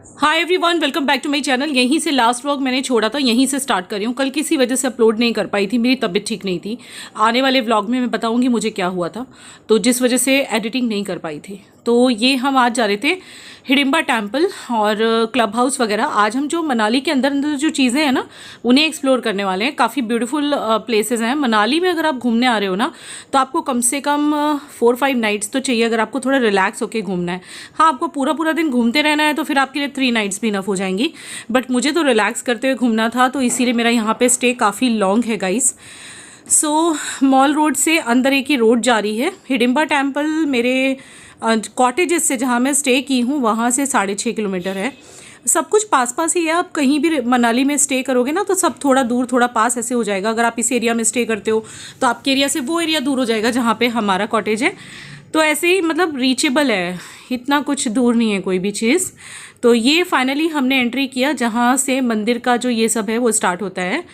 Hi everyone, welcome back to my channel. यहीं से last vlog मैंने छोड़ा था, यहीं से स्टार्ट कर रही हूँ। कल किसी वजह से अपलोड नहीं कर पाई थी, मेरी तबीयत ठीक नहीं थी। आने वाले व्लॉग में मैं बताऊँगी मुझे क्या हुआ था, तो जिस वजह से एडिटिंग नहीं कर पाई थी। तो ये हम आज जा रहे थे हिडिंबा टेम्पल और क्लब हाउस वगैरह। आज हम जो मनाली के अंदर अंदर जो चीज़ें हैं ना, उन्हें एक्सप्लोर करने वाले हैं। काफ़ी ब्यूटीफुल प्लेसेस हैं मनाली में। अगर आप घूमने आ रहे हो ना, तो आपको कम से कम 4-5 नाइट्स तो चाहिए, अगर आपको थोड़ा रिलैक्स होकर घूमना है। हाँ, आपको पूरा पूरा दिन घूमते रहना है तो फिर आपके लिए 3 नाइट्स भी इनफ हो जाएंगी, बट मुझे तो रिलैक्स करते हुए घूमना था, तो इसीलिए मेरा यहाँ पे स्टे काफ़ी लॉन्ग है गाइस। सो मॉल रोड से अंदर एक ही रोड जा रही है। हिडिंबा टेम्पल मेरे कॉटेजेस से, जहाँ मैं स्टे की हूँ, वहाँ से 6.5 किलोमीटर है। सब कुछ पास पास ही है। आप कहीं भी मनाली में स्टे करोगे ना, तो सब थोड़ा दूर थोड़ा पास ऐसे हो जाएगा। अगर आप इस एरिया में स्टे करते हो तो आपके एरिया से वो एरिया दूर हो जाएगा जहाँ पे हमारा कॉटेज है। तो ऐसे ही मतलब रीचेबल है, इतना कुछ दूर नहीं है कोई भी चीज़। तो ये फाइनली हमने एंट्री किया जहाँ से मंदिर का जो ये सब है वो स्टार्ट होता है।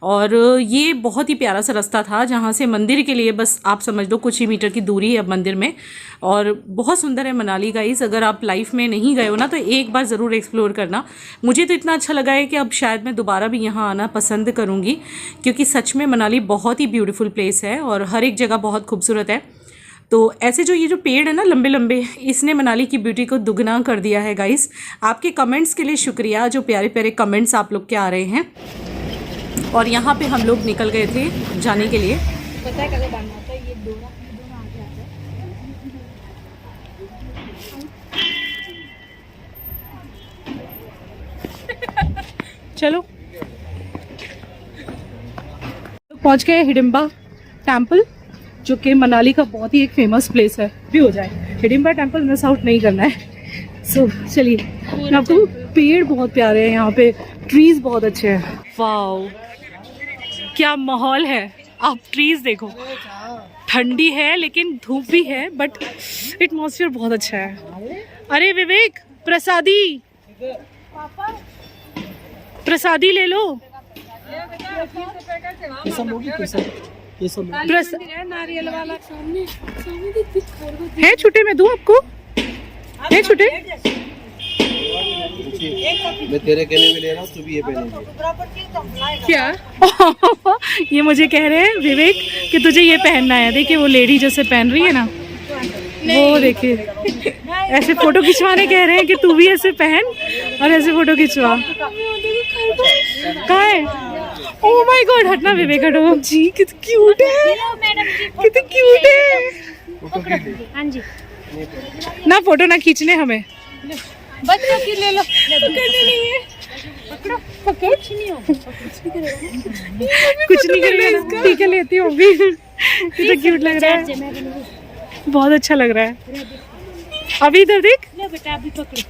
और ये बहुत ही प्यारा सा रास्ता था, जहाँ से मंदिर के लिए बस आप समझ लो कुछ ही मीटर की दूरी है अब मंदिर में। और बहुत सुंदर है मनाली गाइस। अगर आप लाइफ में नहीं गए हो ना, तो एक बार ज़रूर एक्सप्लोर करना। मुझे तो इतना अच्छा लगा है कि अब शायद मैं दोबारा भी यहाँ आना पसंद करूँगी, क्योंकि सच में मनाली बहुत ही ब्यूटीफुल प्लेस है और हर एक जगह बहुत खूबसूरत है। तो ऐसे जो ये जो पेड़ है ना लंबे लंबे, इसने मनाली की ब्यूटी को दुगना कर दिया है गाइस। आपके कमेंट्स के लिए शुक्रिया, जो प्यारे प्यारे कमेंट्स आप लोग के आ रहे हैं। और यहाँ पे हम लोग निकल गए थे जाने के लिए। पता है कभी बनना होता है ये दोनों आगे आता है। चलो पहुँच गए हिडिंबा टेम्पल, जो कि मनाली का बहुत ही एक फेमस प्लेस है। भी हो जाए हिडिंबा टेम्पल मिस आउट नहीं करना है। सो चलिए, मैं आपको पेड़ बहुत प्यारे हैं यहाँ पे, ट्रीज बहुत अच्छे हैं। वाओ, क्या माहौल है। आप ट्रीज देखो, ठंडी है लेकिन धूप भी है, बट एटमॉस्फेयर बहुत अच्छा है। अरे विवेक, प्रसादी प्रसादी ले लो। नारियल वाला सामने है छुट्टे में दूं आपको? है छुट्टे? मैं तेरे कहने में ले रहा हूँ, तू भी ये पहनेगी क्या? ये मुझे कह रहे हैं विवेक कि तुझे ये पहनना है। देखिए वो लेडी जैसे पहन रही है ना, वो देखिए ऐसे फोटो खिंचवाने कह रहे हैं कि तू भी ऐसे पहन और ऐसे फोटो खिंचवा। कहाँ है? ओह माय गॉड, हटना विवेक, हटो जी। कितनी क्यूट है, कितनी क्यूट है। हाँ जी, ना फोटो ना खींचने हमें, बच्चों की ले लो। पकड़ने नहीं है, पकड़ो पकड़ नहीं हो, कुछ नहीं करेगा। ठीक है, लेती हूँ भी। कितना क्यूट लग रहा है, बहुत अच्छा लग रहा है। अभी इधर देख। ले बेटा, अभी पकड़ो।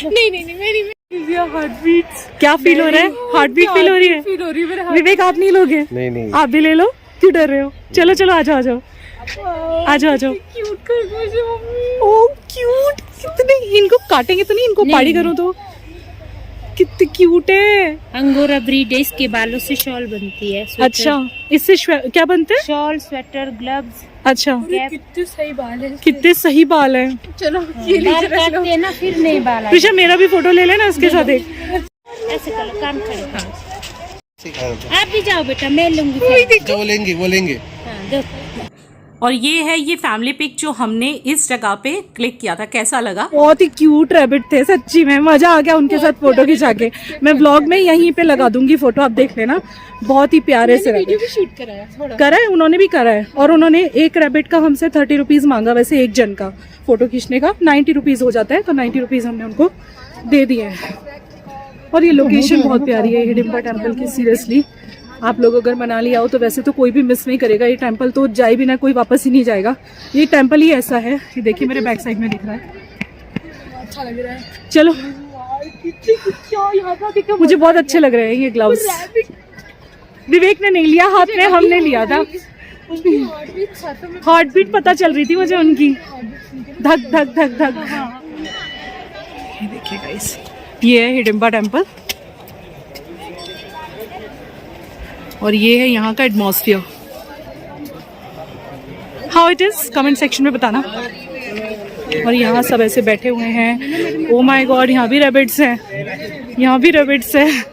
नहीं नहीं नहीं, मेरी हार्ट बीट क्या फील हो रहा है? हार्ट बीट फील हो रही है? फील हो रही है। विवेक आप नहीं लोगे? नहीं आप भी ले लो, क्यों डर रहे हो? चलो चलो, आ जाओ आ जाओ आ जाओ आ जाओ। क्यूट खरगोश है मम्मी। ओ क्यूट, कितने। इनको काटेंगे तो नहीं? इनको पाड़ी करूँ तो? कितने क्यूट है। अंगोरा ब्रीड है, इसके बालों से शॉल बनती है। अच्छा, इससे क्या बनते हैं? Shawl, sweater, gloves. अच्छा, कितने सही बाल है, कितने सही बाल हैं। चलो बाल काटते हैं ना, फिर नहीं बाल आए। प्रिशा मेरा भी फोटो ले लेना इसके साथ एक। ऐसे करो, काम करो। हाँ, आप भी जाओ बेटा, मैं लूंगी। वो लेंगे वो लेंगे। हाँ, दो। और ये है ये फैमिली पिक जो हमने इस जगह पे क्लिक किया था। कैसा लगा? बहुत ही क्यूट रैबिट थे, सच्ची में मजा आ गया उनके साथ फोटो खिंचा के। मैं व्लॉग में यहीं पे लगा दूंगी फोटो, आप देख लेना। बहुत ही प्यारे से वीडियो भी शूट कराया थोड़ा। करा है, उन्होंने भी करा है। और उन्होंने एक रैबिट का हमसे 30 रुपीज मांगा, वैसे एक जन का फोटो खींचने का 90 रुपीज हो जाता है, तो 90 रुपीज हमने उनको दे दिए हैं। और ये लोकेशन बहुत प्यारी है हिडिंबा टेम्पल की। सीरियसली आप लोग अगर मनाली आओ तो वैसे तो कोई भी मिस नहीं करेगा। ये टेम्पल तो जाए बिना कोई वापस ही नहीं जाएगा। ये टेम्पल ही ऐसा है। ये देखिए मेरे बैक साइड में दिख रहा है, अच्छा लग रहा है। चलो मुझे बहुत अच्छे लग रहे हैं ये ग्लव्स। विवेक ने नहीं लिया हाथ में, हमने लिया था। हार्ट बीट पता चल रही थी मुझे उनकी, धक धक धक धक। ये देखिए गाइस, ये है हिडिंबा टेम्पल और ये है यहाँ का atmosphere. How it is, comment section में बताना। और यहाँ सब ऐसे बैठे हुए हैं। ओ माय गॉड, यहाँ भी रैबिट्स हैं, यहाँ भी रैबिट्स हैं।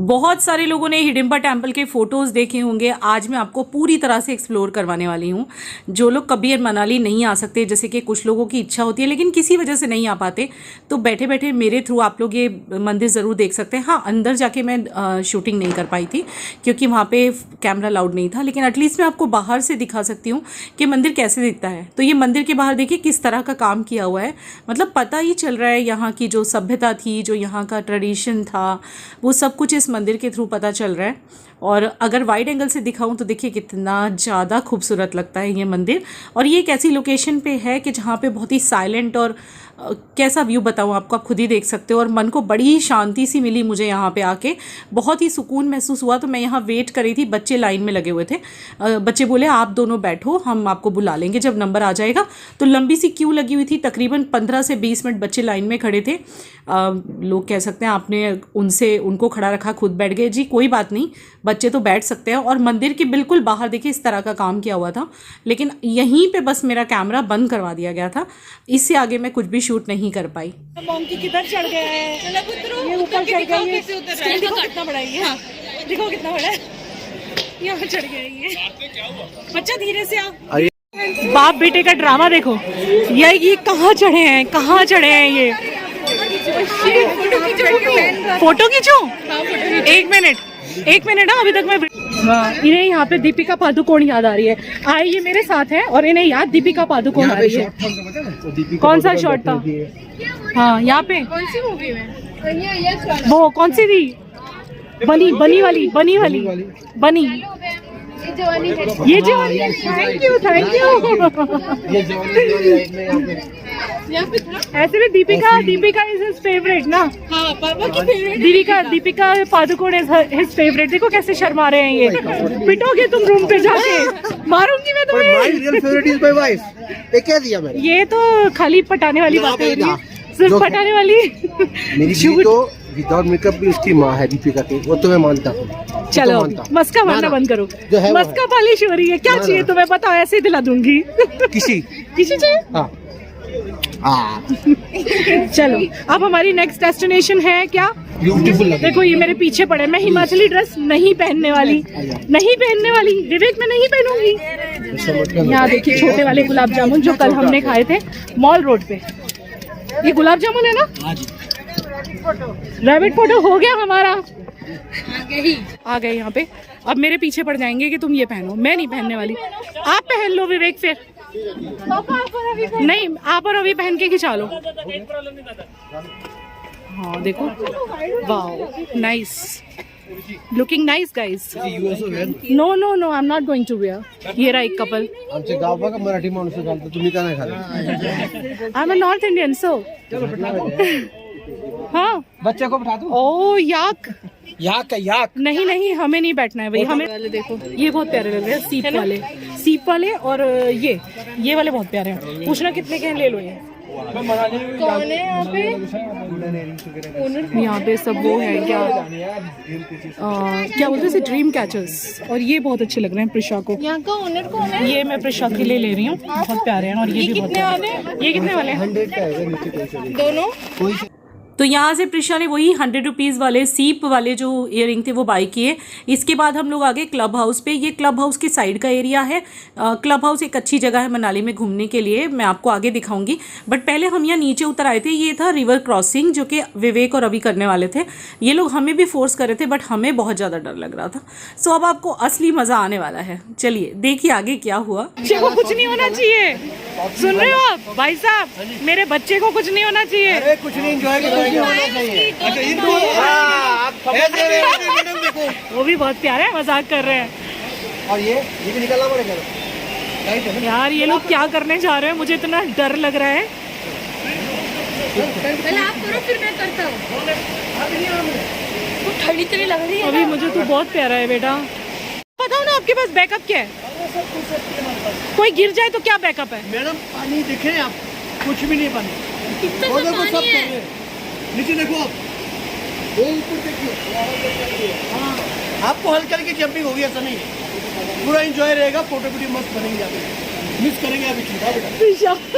बहुत सारे लोगों ने हिडिंबा टेम्पल के फ़ोटोज़ देखे होंगे। आज मैं आपको पूरी तरह से एक्सप्लोर करवाने वाली हूँ। जो लोग कभी मनाली नहीं आ सकते, जैसे कि कुछ लोगों की इच्छा होती है लेकिन किसी वजह से नहीं आ पाते, तो बैठे बैठे मेरे थ्रू आप लोग ये मंदिर ज़रूर देख सकते हैं। हाँ, अंदर जाके मैं शूटिंग नहीं कर पाई थी क्योंकि वहाँ पे कैमरा अलाउड नहीं था, लेकिन एटलीस्ट मैं आपको बाहर से दिखा सकती हूँ कि मंदिर कैसे दिखता है। तो ये मंदिर के बाहर देखिए किस तरह का काम किया हुआ है, मतलब पता ही चल रहा है यहाँ की जो सभ्यता थी, जो यहाँ का ट्रेडिशन था, वो सब कुछ इस मंदिर के थ्रू पता चल रहा है। और अगर वाइड एंगल से दिखाऊं तो देखिए कितना ज़्यादा खूबसूरत लगता है ये मंदिर। और ये एक ऐसी लोकेशन पे है कि जहाँ पे बहुत ही साइलेंट, और कैसा व्यू बताऊँ आपको, आप खुद ही देख सकते हो। और मन को बड़ी शांति सी मिली मुझे यहाँ पे आके, बहुत ही सुकून महसूस हुआ। तो मैं यहाँ वेट कर रही थी, बच्चे लाइन में लगे हुए थे। बच्चे बोले आप दोनों बैठो, हम आपको बुला लेंगे जब नंबर आ जाएगा। तो लंबी सी क्यू लगी हुई थी, तकरीबन 15 से 20 मिनट बच्चे लाइन में खड़े थे। लोग कह सकते हैं आपने उनको खड़ा रखा, खुद बैठ गए। जी कोई बात नहीं, बच्चे तो बैठ सकते हैं। और मंदिर के बिल्कुल बाहर देखिए इस तरह का काम किया हुआ था, लेकिन यहीं पे बस मेरा कैमरा बंद करवा दिया गया था। इससे आगे मैं कुछ भी शूट नहीं कर पाई। मोंकी किधर चढ़ गया है, ये ऊपर चढ़ गया है। देखो कितना बड़ा है ये, देखो कितना बड़ा है, यहाँ चढ़ गया है ये। बच्चा धीरे से आ। बाप बेटे का ड्रामा देखो। ये कहाँ चढ़े हैं, कहाँ चढ़े हैं ये। फोटो खींचो, एक मिनट। अभी तक मैं इन्हें यहाँ पे दीपिका पादुकोण याद आ रही है। आए ये मेरे साथ है और इन्हें याद दीपिका पादुकोण आ रही है। कौन सा शॉट था? हाँ, यहाँ पे कौन सी मूवी में? वो कौन सी थी? बनी वाली ये जवानी है। Thank you. ऐसे भी दीपिका इज हिज फेवरेट ना। हाँ, पापा की favourite. Deepika Padukone is his favourite. देखो कैसे शर्मा रहे हैं ये। पिटोगे तुम रूम पे जाके, मारूंगी मैं तुम्हें। My real favourite is my wife. ये क्या दिया मैंने? ये तो खाली पटाने वाली बातें हो रही है, सिर्फ पटाने वाली। मेरी भी तो विदाउट मेकअप भी उसकी माँ है दीपिका की, वो तो मैं मानता हूँ। चलो मस्का मारना बंद करो, मस्का पॉलिश हो रही है। क्या चाहिए तुम्हें बताओ, ऐसे ही दिला दूंगी। किसी चाहिए? हाँ। चलो अब हमारी नेक्स्ट डेस्टिनेशन है क्या? ब्यूटीफुल। देखो ये मेरे पीछे पड़े। मैं हिमाचली ड्रेस नहीं पहनने वाली, विवेक में नहीं पहनूंगी। यहाँ देखिए छोटे वाले गुलाब जामुन जो कल हमने खाए थे मॉल रोड पे। ये गुलाब जामुन है ना? रैबिट फोटो हो गया हमारा, आ गए यहाँ पे। अब मेरे पीछे पड़ जाएंगे कि तुम ये पहनो, मैं नहीं पहनने वाली। आप पहन लो विवेक, फिर नहीं आप और अभी पहन के खिंचा लो। हाँ देखो, wow nice, looking nice guys. No I am not going to wear. ये रहा एक कपल। आमच्या गावात मराठी माणूस घालतो, तुम्ही का नाही घालत? I am a north Indian so. हाँ बच्चे को बैठा दो। ओ याक नहीं हमें नहीं बैठना है भाई। हमें देखो ये बहुत प्यारे लग रहे हैं, सीप वाले और ये वाले बहुत प्यारे हैं। पूछना कितने के हैं, ले लो ये। कौन है यहाँ पे? यहाँ पे सब वो है क्या बोलते हैं, ड्रीम कैचर्स। और ये बहुत अच्छे लग रहे हैं प्रिशा को। यहाँ का ओनर कौन है? ये मैं प्रिशा के लिए ले रही हूँ, बहुत प्यारे हैं। और ये भी बहुत प्यारे हैं। ये कितने वाले हैं? दोनों। तो यहाँ से प्रिशा ने वही 100 रुपीज़ वाले सीप वाले जो ईयरिंग थे वो बाई किए। इसके बाद हम लोग आ गए क्लब हाउस पे। ये क्लब हाउस के साइड का एरिया है। क्लब हाउस एक अच्छी जगह है मनाली में घूमने के लिए, मैं आपको आगे दिखाऊंगी। बट पहले हम यहाँ नीचे उतर आए थे। ये था रिवर क्रॉसिंग जो कि विवेक और अभी करने वाले थे। ये लोग हमें भी फोर्स कर रहे थे बट हमें बहुत ज़्यादा डर लग रहा था। सो अब आपको असली मज़ा आने वाला है। चलिए देखिए आगे क्या हुआ। बच्चे को कुछ नहीं होना चाहिए, सुन रहे हो आप भाई साहब? मेरे बच्चे को कुछ नहीं होना चाहिए। अरे कुछ नहीं, एंजॉय होना चाहिए। वो भी बहुत प्यारा है, मजाक कर रहे हैं। और ये भी निकलना पड़ेगा यार। ये लोग क्या करने जा रहे हैं, मुझे इतना डर लग रहा है। पहले आप करो फिर मैं करता हूँ। तो ठंडी तेरी लग रही है। अभी मुझे तो बहुत प्यारा है बेटा। बताओ ना आपके पास बैकअप क्या है? कोई गिर जाए तो क्या बैकअप है? मैडम पानी दिखे आप, कुछ भी नहीं पानी। कितना सा पानी है? नीचे देखो आप, वो ऊपर देखिए। हाँ, आपको हल्का हल्की जंपिंग होगी, ऐसा नहीं है। पूरा एंजॉय रहेगा, फोटो वीडियो मस्त बनेंगे यहाँ पे। मिस करेंगे अभी चिंता बेटा।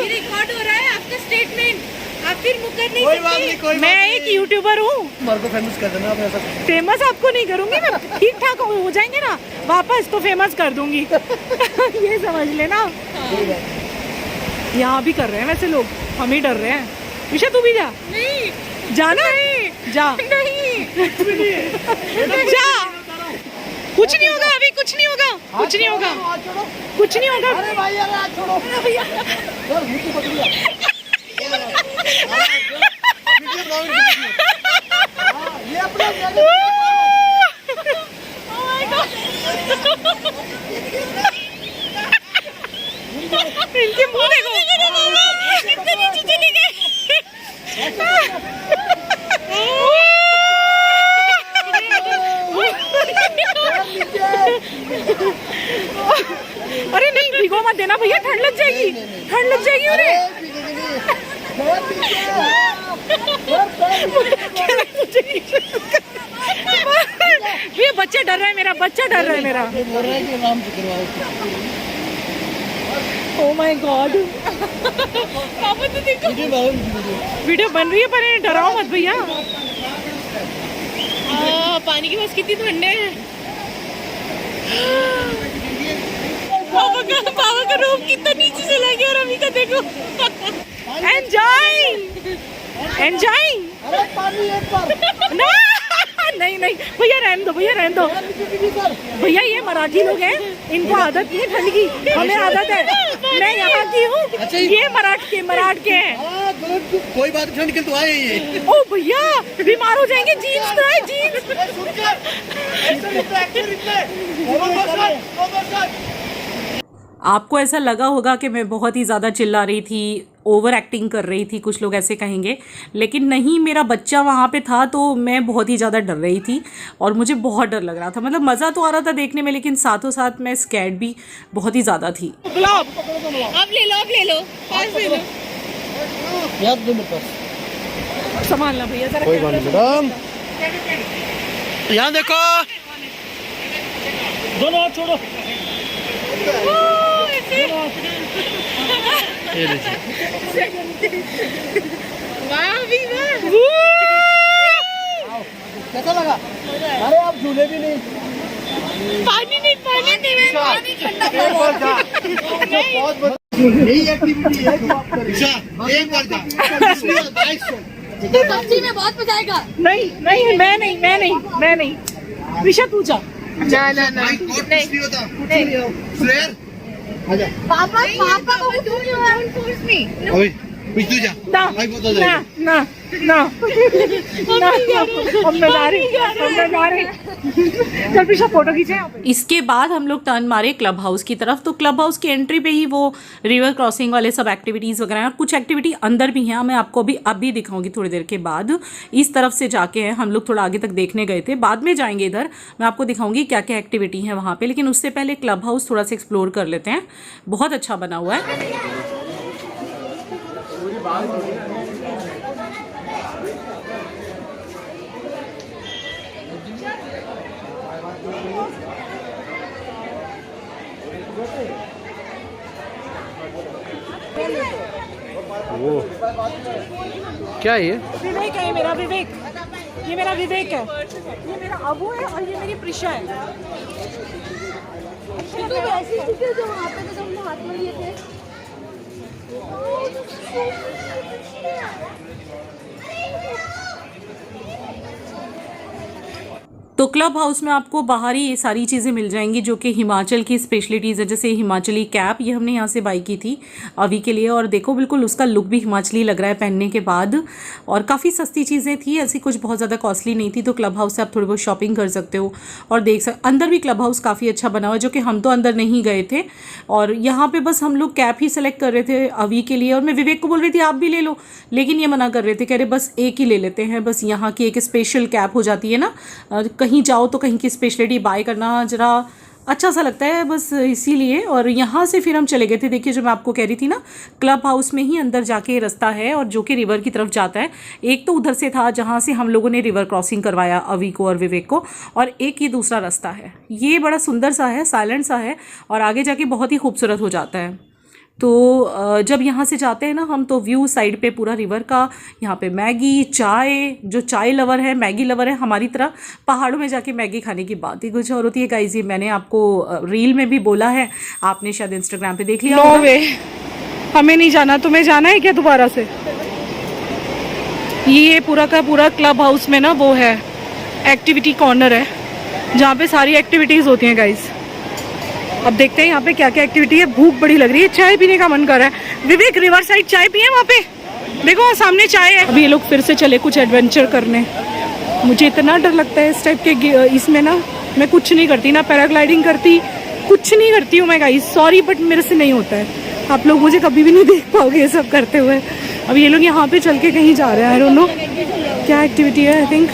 ये रिकॉर्ड हो रहा है आपका स्टेटमेंट, आप फिर मुकर नहीं कोई बात नहीं, सकते। कोई बात मैं नहीं। एक यूट्यूबर हूँ, हमारे को फेमस कर देना आप ऐसा। फेमस आपको नहीं करूंगी मैं, ठीक ठाक हो जाएंगे ना वापस तो फेमस कर दूंगी। ये समझ लेना। यहाँ भी कर रहे हैं वैसे लोग, हम ही डर रहे हैं। विशा तू भी जा। नहीं जाना जा। नहीं जा, कुछ नहीं होगा अभी, कुछ नहीं होगा, कुछ नहीं होगा, कुछ नहीं होगा। अरे भाई यार हाथ छोड़ो सर, मुझे पकड़ लिया। ये अपना इनके मुंह देखो, कितने नीचे चले गए। अरे नहीं भिगो मत देना भैया, ठंड लग जाएगी, ठंड लग जाएगी। अरे ये बच्चा डर रहा है मेरा, बच्चा डर रहा है मेरा। ओ माय गॉड, पापा तो देखो वीडियो बन रही है पर ये डराओ मत भैया। पानी की बस कितनी ठंडे है। पापा का रूप कितना नीचे चला गया और अभी का देखो। Enjoying enjoying. अरे पानी एक बार ना नहीं नहीं भैया रहने दो, भैया रहने दो भैया। ये मराठी लोग हैं, इनको आदत नहीं है ठंड की, हमें आदत है। मैं यहाँ की हूँ, ये मराठ के हैं। कोई बात नहीं, ठंड के तो आए ये। ओ भैया बीमार हो जाएंगे, जीन्स तो है जीन्स। आपको ऐसा लगा होगा कि मैं बहुत ही ज़्यादा चिल्ला रही थी, ओवर एक्टिंग कर रही थी, कुछ लोग ऐसे कहेंगे, लेकिन नहीं, मेरा बच्चा वहाँ पे था तो मैं बहुत ही ज़्यादा डर रही थी और मुझे बहुत डर लग रहा था। मतलब मज़ा तो आ रहा था देखने में, लेकिन साथों साथ मैं स्कैर्ड भी बहुत ही ज़्यादा थी। आप ले लो पास ले लो। याद दो मेरे पास। संभालना भैया जरा। कोई बात नहीं मैडम, यहाँ देखो, दोनों हाथ छोड़ो। ये वाह भी वाह। कैसा लगा? अरे आप झूले भी नहीं। पानी नहीं पानी ठंडा यही एक्टिविटी है जो आप करें। एक बार जा। सब्जी में बहुत मजा आएगा। नहीं नहीं मैं नहीं। विशा तू जा। नहीं होता फ्लेयर आजा। पापा को फोर्स नहीं। अभी तू जा। ना भाई बहुत हो जाएगा। ना अब मैं जा रही। चल पीछे फोटो खींचे। इसके बाद हम लोग टर्न मारे क्लब हाउस की तरफ। तो क्लब हाउस की एंट्री पे ही वो रिवर क्रॉसिंग वाले सब एक्टिविटीज़ वगैरह हैं और कुछ एक्टिविटी अंदर भी हैं, मैं आपको अभी दिखाऊंगी थोड़ी देर के बाद। इस तरफ से जाके हैं हम लोग, थोड़ा आगे तक देखने गए थे, बाद में जाएंगे इधर, मैं आपको दिखाऊंगी क्या क्या एक्टिविटी है वहाँ पे। लेकिन उससे पहले क्लब हाउस थोड़ा सा एक्सप्लोर कर लेते हैं, बहुत अच्छा बना हुआ है। वो क्या है ये? विवेक है मेरा, विवेक, ये मेरा विवेक है, ये मेरा अबू है और ये मेरी प्रिशा है। तो वैसे ही थी जो वहाँ पे तो हमने हाथ में लिए थे। तो क्लब हाउस में आपको बाहर ही ये सारी चीज़ें मिल जाएंगी जो कि हिमाचल की स्पेशलिटीज़ है। जैसे हिमाचली कैप, ये हमने यहाँ से बाई की थी अभी के लिए, और देखो बिल्कुल उसका लुक भी हिमाचली लग रहा है पहनने के बाद। और काफ़ी सस्ती चीज़ें थी, ऐसी कुछ बहुत ज़्यादा कॉस्टली नहीं थी। तो क्लब हाउस से आप थोड़ी बहुत शॉपिंग कर सकते हो और अंदर भी क्लब हाउस काफ़ी अच्छा बना हुआ है, जो कि हम तो अंदर नहीं गए थे। और यहाँ पर बस हम लोग कैप ही सेलेक्ट कर रहे थे अभी के लिए, और मैं विवेक को बोल रही थी आप भी ले लो, लेकिन ये मना कर रहे थे, कह रहे बस एक ही ले लेते हैं, बस यहाँ की एक स्पेशल कैप हो जाती है ना, कहीं जाओ तो कहीं की स्पेशलिटी बाय करना जरा अच्छा सा लगता है बस इसीलिए। और यहाँ से फिर हम चले गए थे, देखिए जो मैं आपको कह रही थी ना, क्लब हाउस में ही अंदर जाके रास्ता है और जो कि रिवर की तरफ जाता है। एक तो उधर से था जहाँ से हम लोगं ने रिवर क्रॉसिंग करवाया अवी को और विवेक को, और एक ये दूसरा रास्ता है। ये बड़ा सुंदर सा है, साइलेंट सा है और आगे जाके बहुत ही खूबसूरत हो जाता है। तो जब यहाँ से जाते हैं ना हम, तो व्यू साइड पे पूरा रिवर का, यहाँ पे मैगी, चाय, जो चाय लवर है, मैगी लवर है, हमारी तरह पहाड़ों में जाके मैगी खाने की बात ही कुछ और होती है गाइस। ये मैंने आपको रील में भी बोला है, आपने शायद इंस्टाग्राम पे देख लिया नो होगा। वे, हमें नहीं जाना, तुम्हें जाना है क्या दोबारा से? ये पूरा का पूरा क्लब हाउस में ना वो है एक्टिविटी कॉर्नर है, जहाँ पे सारी एक्टिविटीज़ होती हैं गाइस। अब देखते हैं यहाँ पे क्या क्या एक्टिविटी है। भूख बड़ी लग रही है, चाय पीने का मन कर रहा है। विवेक रिवर साइड चाय पिए वहाँ पे, देखो वहाँ सामने चाय है। अभी ये लोग फिर से चले कुछ एडवेंचर करने। मुझे इतना डर लगता है इस टाइप के इसमें ना, मैं कुछ नहीं करती, ना पैराग्लाइडिंग करती, कुछ नहीं करती हूँ मैं गाइस, सॉरी बट मेरे से नहीं होता है। आप लोग मुझे कभी भी नहीं देख पाओगे ये सब करते हुए। अब ये लोग यहाँ पे चल के कहीं जा रहे हैं, आई डोंट नो क्या एक्टिविटी है। आई थिंक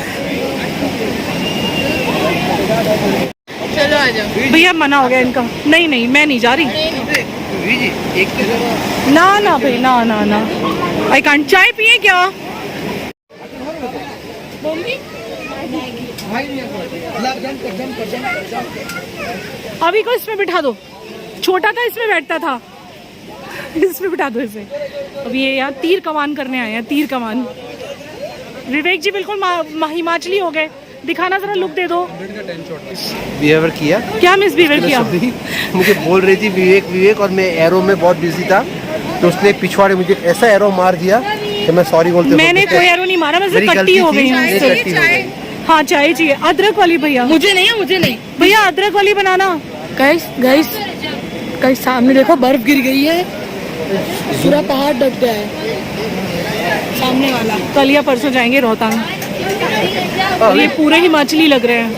चलो आ जाओ। भैया मना हो गया इनका, नहीं नहीं मैं नहीं जा रही, ना ना भाई, ना ना ना, आई कांट। चाय पिए क्या? अभी को इसमें बिठा दो, छोटा था इसमें बैठता था, इसमें बिठा दो इसे। अभी ये यहाँ तीर कमान करने आए हैं, तीर कमान। विवेक जी बिल्कुल हिमाचली हो गए, दिखाना जरा, लुक दे दो। बिहेवियर किया, क्या मिस बिहेवियर किया? मुझे बोल रही थी विवेक विवेक, और मैं एरो में बहुत बिजी था, तो उसने पिछवाड़े मुझे ऐसा एरो मार दिया कि मैं सॉरी बोलते। मैंने कोई एरो नहीं मारा, मैं सिर्फ कट्टी हो गई हूँ। हाँ चाय चाहिए, अदरक वाली भैया। मुझे नहीं है, मुझे नहीं भैया अदरक वाली बनाना। गाइस गाइस गाइस, सामने देखो बर्फ गिर गई है, पूरा पहाड़ ढक गया है सामने वाला। कल या परसों जाएंगे रोहतांग। ये पूरे हिमाचली लग रहे हैं,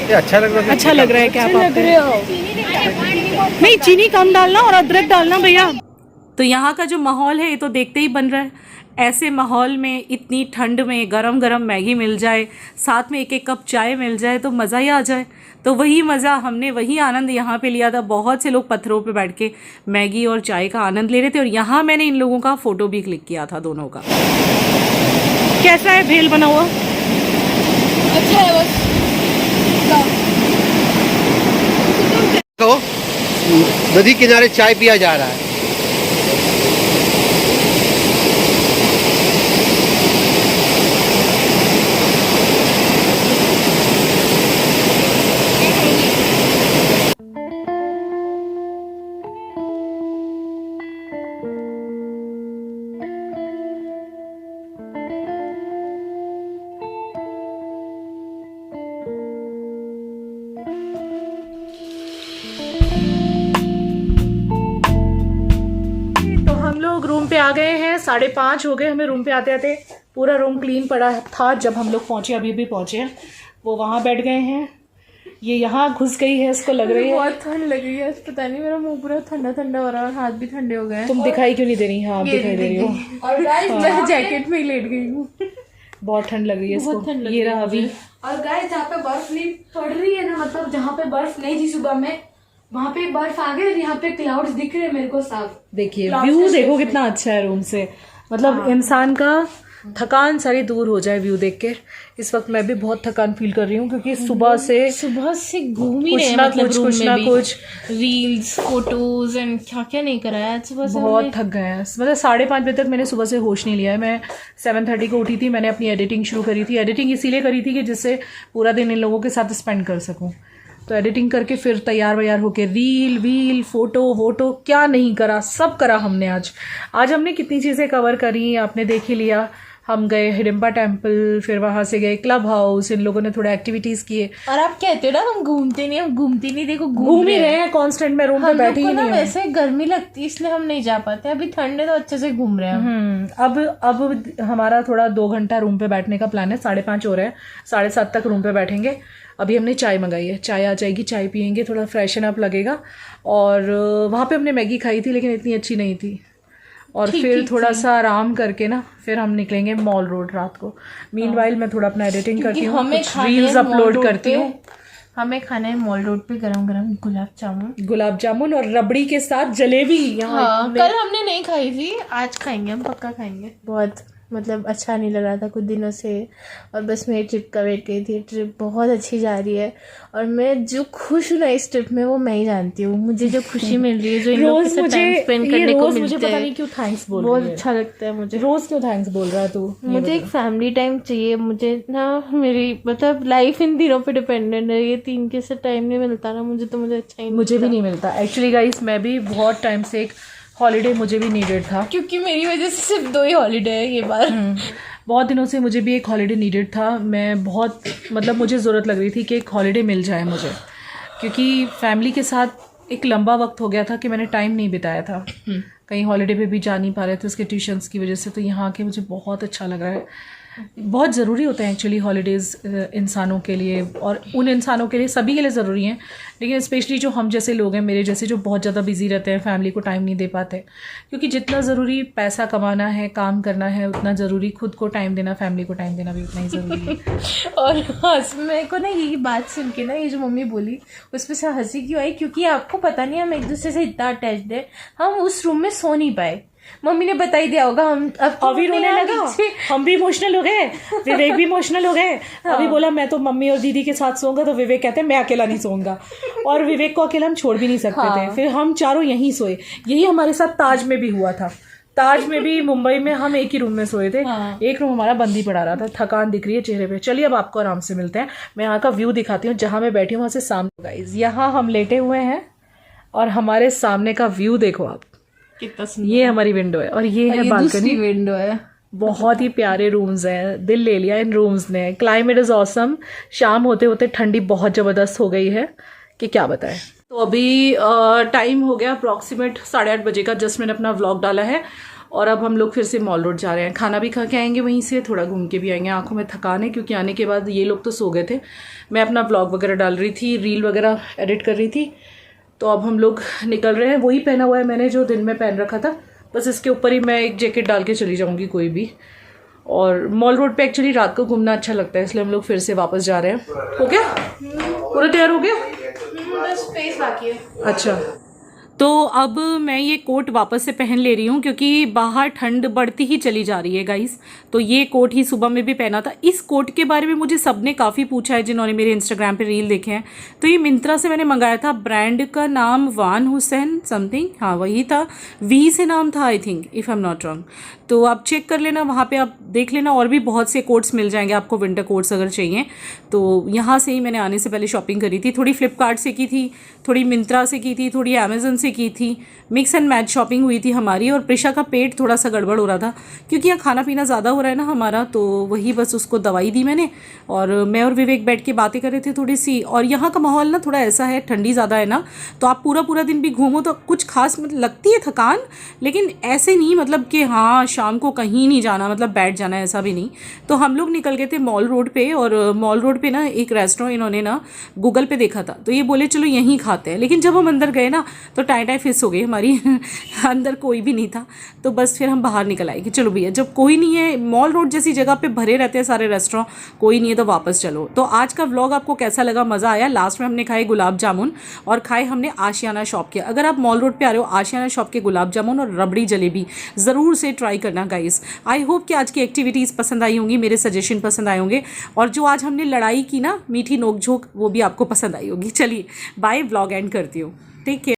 ये अच्छा लग रहा है। अच्छा लग रहा है क्या लग रहे हो? नहीं, चीनी कम डालना और अदरक डालना भैया। तो यहाँ का जो माहौल है ये तो देखते ही बन रहा है। ऐसे माहौल में इतनी ठंड में गरम गरम मैगी मिल जाए, साथ में एक एक कप चाय मिल जाए तो मज़ा ही आ जाए। तो वही मज़ा, हमने वही आनंद यहाँ पे लिया था। बहुत से लोग पत्थरों पे बैठ के मैगी और चाय का आनंद ले रहे थे, और यहाँ मैंने इन लोगों का फ़ोटो भी क्लिक किया था, दोनों का। कैसा है भेल बना हुआ? अच्छा है बस। नदी किनारे चाय पिया जा रहा है। रूम पे आ गए हैं, 5:30 हो गए हमें रूम पे आते आते। पूरा रूम क्लीन पड़ा था जब हम लोग पहुंचे, अभी भी पहुंचे हैं। वो वहाँ बैठ गए हैं, ये यहाँ घुस गई है, इसको लग रही है बहुत ठंड लग रही है, पता नहीं मेरा मुंह पूरा ठंडा ठंडा हो रहा है और हाथ भी ठंडे हो गए। तुम दिखाई क्यों नहीं दे रही? हाँ दिखाई दे रही हो। और गाइस मैं जैकेट में ही लेट गई हूँ। बहुत ठंड लग रही है इसको। ये रहा अभी। और गाइस जहाँ पे बर्फ नहीं पड़ रही है ना, मतलब जहाँ पे बर्फ नहीं थी सुबह में, वहाँ पे बर्फ आ गई और यहाँ पे क्लाउड्स दिख रहे हैं मेरे को साफ। देखिए व्यू देखो कितना अच्छा है रूम से, मतलब इंसान का थकान सारी दूर हो जाए व्यू देख के। इस वक्त मैं भी बहुत थकान फील कर रही हूँ क्योंकि सुबह से घूम ही रहे हैं, मतलब कुछ ना कुछ रील्स फोटोज एंड क्या क्या नहीं कराया आज सुबह से। बहुत थक गए हैं, मतलब 5:30 बजे तक मैंने सुबह से होश नहीं लिया है। मैं 7:30 को उठी थी, मैंने अपनी एडिटिंग शुरू करी थी। एडिटिंग इसीलिए करी थी कि जिससे पूरा दिन इन लोगों के साथ स्पेंड कर सकूँ। तो एडिटिंग करके फिर तैयार वैयार होके रील वील फोटो वोटो क्या नहीं करा, सब करा हमने। आज हमने कितनी चीज़ें कवर करी आपने देख ही लिया। हम गए हिडिंबा टेम्पल, फिर वहाँ से गए क्लब हाउस, इन लोगों ने थोड़ा एक्टिविटीज़ किए। और आप कहते हो ना हम घूमते नहीं, देखो घूम ही रहे हैं कॉन्स्टेंट में, रूम पे बैठे ही नहीं। वैसे गर्मी लगती है इसलिए हम नहीं जा पाते, अभी ठंड है तो अच्छे से घूम रहे हैं। अब हमारा थोड़ा 2 घंटा रूम पे बैठने का प्लान है। 5:30 हो रहे हैं, 7:30 तक रूम पे बैठेंगे। अभी हमने चाय मंगाई है, चाय आ जाएगी, चाय पियेंगे, थोड़ा फ्रेशन अप लगेगा। और वहाँ पे हमने मैगी खाई थी लेकिन इतनी अच्छी नहीं थी। और फिर थोड़ा सा आराम करके ना फिर हम निकलेंगे मॉल रोड रात को। मीनवाइल मैं थोड़ा अपना एडिटिंग करती हूँ, कुछ रील्स अपलोड करती हूँ। हमें खाना है मॉल रोड पे गरम गरम गुलाब जामुन और रबड़ी के साथ जलेबी यहाँ। हाँ, कल हमने नहीं खाई थी, आज खाएंगे, हम पक्का खाएंगे। बहुत मतलब अच्छा नहीं लग रहा था कुछ दिनों से, और बस मेरी ट्रिप का वेट की थी। ट्रिप बहुत अच्छी जा रही है और मैं जो खुश हूँ ना इस ट्रिप में, वो मैं ही जानती हूँ। मुझे जो खुशी मिल रही है, जो इन लोगों के साथ टाइम स्पेंड करने को मिलता है, मुझे पता नहीं क्यों थैंक्स बोल रही है। बहुत अच्छा लगता है मुझे। रोज क्यों थैंक्स बोल रहा है तू? मुझे एक फैमिली टाइम चाहिए। मुझे ना मेरी मतलब लाइफ इन तीनों पे डिपेंडेंट है, ये तीन के से टाइम नहीं मिलता ना मुझे, तो मुझे अच्छा ही मुझे भी नहीं मिलता एक्चुअली गाइस। मैं भी बहुत टाइम से एक हॉलीडे मुझे भी नीडेड था, क्योंकि मेरी वजह से सिर्फ 2 ही हॉलीडे है ये बार। बहुत दिनों से मुझे भी एक हॉलीडे नीडेड था। मैं बहुत मतलब मुझे ज़रूरत लग रही थी कि एक हॉलीडे मिल जाए मुझे, क्योंकि फैमिली के साथ एक लंबा वक्त हो गया था कि मैंने टाइम नहीं बिताया था। कहीं हॉलीडे पे भी जा नहीं पा रहे थे उसके ट्यूशन्स की वजह से। तो यहाँ आके मुझे बहुत अच्छा लग रहा है। बहुत ज़रूरी होते हैं एक्चुअली हॉलीडेज़ इंसानों के लिए, और उन इंसानों के लिए, सभी के लिए ज़रूरी हैं, लेकिन स्पेशली जो हम जैसे लोग हैं, मेरे जैसे, जो बहुत ज़्यादा बिजी रहते हैं, फैमिली को टाइम नहीं दे पाते। क्योंकि जितना ज़रूरी पैसा कमाना है, काम करना है, उतना ज़रूरी खुद को टाइम देना, फैमिली को टाइम देना भी उतना ही ज़रूरी है। और मेरे को ना ये बात सुन के ना, ये जो मम्मी बोली उस पर से हंसी क्यों आई, क्योंकि आपको पता नहीं हम एक दूसरे से इतना अटैच्ड है, हम उस रूम में सो नहीं पाए। मम्मी ने बता ही दिया होगा, हम अभी रोने लगा। हम भी इमोशनल हो गए, विवेक भी इमोशनल हो गए। अभी बोला मैं तो मम्मी और दीदी के साथ सोऊंगा, तो विवेक कहते हैं मैं अकेला नहीं सोऊंगा, और विवेक को अकेला हम छोड़ भी नहीं सकते थे। फिर हम चारों यहीं सोए। यही हमारे साथ ताज में भी हुआ था। ताज में भी मुंबई में हम एक ही रूम में सोए थे। एक रूम हमारा बंद ही पड़ा रहा था। थकान दिख रही है चेहरे पे। चलिए अब आपको आराम से मिलते हैं। मैं यहाँ का व्यू दिखाती हूँ, जहाँ मैं बैठी हूँ वहाँ से सामने। गाइस यहाँ हम लेटे हुए हैं और हमारे सामने का व्यू देखो आप, ये हमारी विंडो है और ये है बालकनी। विंडो है। बहुत ही प्यारे रूम्स हैं, दिल ले लिया इन रूम्स ने। Climate is awesome. शाम होते होते ठंडी बहुत ज़बरदस्त हो गई है कि क्या बताएं। तो अभी टाइम हो गया अप्रॉक्सीमेट 8:30 बजे का। जस्ट मैंने अपना व्लॉग डाला है और अब हम लोग फिर से मॉल रोड जा रहे हैं। खाना भी खा के आएंगे, वहीं से थोड़ा घूम के भी आएंगे। आंखों में थकान है क्योंकि आने के बाद ये लोग तो सो गए थे। मैं अपना व्लॉग वगैरह डाल रही थी, रील वगैरह एडिट कर रही थी। तो अब हम लोग निकल रहे हैं। वही पहना हुआ है मैंने जो दिन में पहन रखा था, बस इसके ऊपर ही मैं एक जैकेट डाल के चली जाऊंगी कोई भी। और मॉल रोड पे एक्चुअली रात को घूमना अच्छा लगता है, इसलिए हम लोग फिर से वापस जा रहे हैं। हो गया? पूरा तैयार हो गया? बस फेस बाकी है। अच्छा, तो अब मैं ये कोट वापस से पहन ले रही हूँ क्योंकि बाहर ठंड बढ़ती ही चली जा रही है गाइस। तो ये कोट ही सुबह में भी पहना था। इस कोट के बारे में मुझे सबने काफ़ी पूछा है जिन्होंने मेरे इंस्टाग्राम पे रील देखे हैं। तो ये मिंत्रा से मैंने मंगाया था। ब्रांड का नाम वान हुसैन समथिंग, हाँ वही था, वी से नाम था I think, if I am not wrong. तो आप चेक कर लेना, वहाँ पे आप देख लेना, और भी बहुत से कोट्स मिल जाएंगे आपको, विंटर कोट्स अगर चाहिए। तो यहाँ से ही मैंने आने से पहले शॉपिंग करी थी। थोड़ी फ्लिपकार्ट से की थी, थोड़ी मिंत्रा से की थी, थोड़ी अमेजन से की थी। मिक्स एंड मैच शॉपिंग हुई थी हमारी। और प्रिशा का पेट थोड़ा सा गड़बड़ हो रहा था क्योंकि यहाँ खाना पीना ज़्यादा हो रहा है ना हमारा, तो वही बस उसको दवाई दी मैंने। और मैं और विवेक बैठ के बातें कर रहे थे थोड़ी सी। और यहाँ का माहौल ना थोड़ा ऐसा है, ठंडी ज़्यादा है ना, तो आप पूरा पूरा दिन भी घूमो तो कुछ खास मतलब लगती है थकान, लेकिन ऐसे नहीं मतलब कि हाँ शाम को कहीं नहीं जाना मतलब बैठ जाना है, ऐसा भी नहीं। तो हम लोग निकल गए थे मॉल रोड पे, और मॉल रोड पे ना एक रेस्टोरेंट इन्होंने ना गूगल पे देखा था, तो ये बोले चलो यहीं खाते हैं। लेकिन जब हम अंदर गए ना तो टाई फिस हो गई हमारी अंदर कोई भी नहीं था। तो बस फिर हम बाहर निकल आए कि चलो भैया जब कोई नहीं है, मॉल रोड जैसी जगह पे भरे रहते हैं सारे रेस्टोरेंट, कोई नहीं है तो वापस चलो। तो आज का व्लॉग आपको कैसा लगा? मज़ा आया? लास्ट में हमने खाए गुलाब जामुन और खाए हमने आशियाना शॉप के। अगर आप मॉल रोड पे आ रहे हो, आशियाना शॉप के गुलाब जामुन और रबड़ी जलेबी ज़रूर से ट्राई करना गाइस। आई होप कि आज की एक्टिविटीज़ पसंद आई होंगी, मेरे सजेशन पसंद आए होंगे, और जो आज हमने लड़ाई की ना मीठी नोक झोंक, वो भी आपको पसंद आई होगी। चलिए बाय, व्लॉग एंड करती हूँ। Take care.